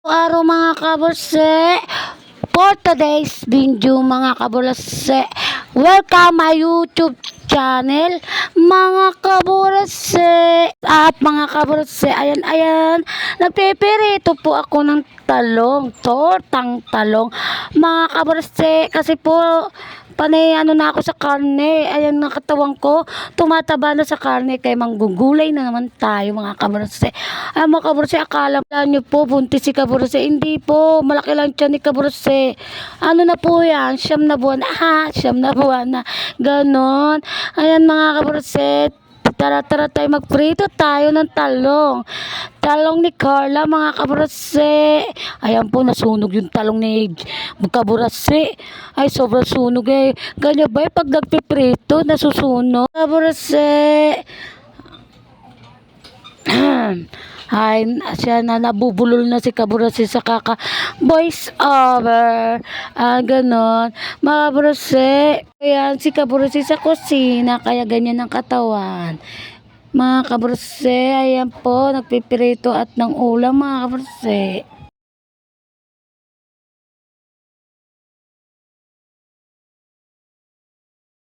Araw mga kaborse, for today's video mga kaborse, welcome my YouTube channel mga kaborse. At mga kaborse, ayan, nagpipirito po ako ng talong, tortang talong mga kaborse, kasi po panay na ako sa karne. Ayan, nakatawang ko tumataba na sa karne, kaya manggugulay na naman tayo mga kaborse. Ay mga kaborse, akala nyo po buntis si kaborse, hindi po, malaki lang tiyan ni kaborse. Ano na po yan, siyam na buwan, siyam na buwan na ganon. Ayan mga kaborse, tara tayo magprito tayo ng talong ni Carla mga kaborse. Ayan po, nasunog yung talong ni kaborse. Ay sobrang sunog ganyan ba pag nagpiprito nasusunog kaborse. Ay, siya na nabubulol na si kaborse sa kaka voice over. Ganon mga kaborse. Ayan si kaborse sa kusina, kaya ganyan ang katawan mga kaborse. Ayan po, nagpipirito at ng ulam mga kaborse.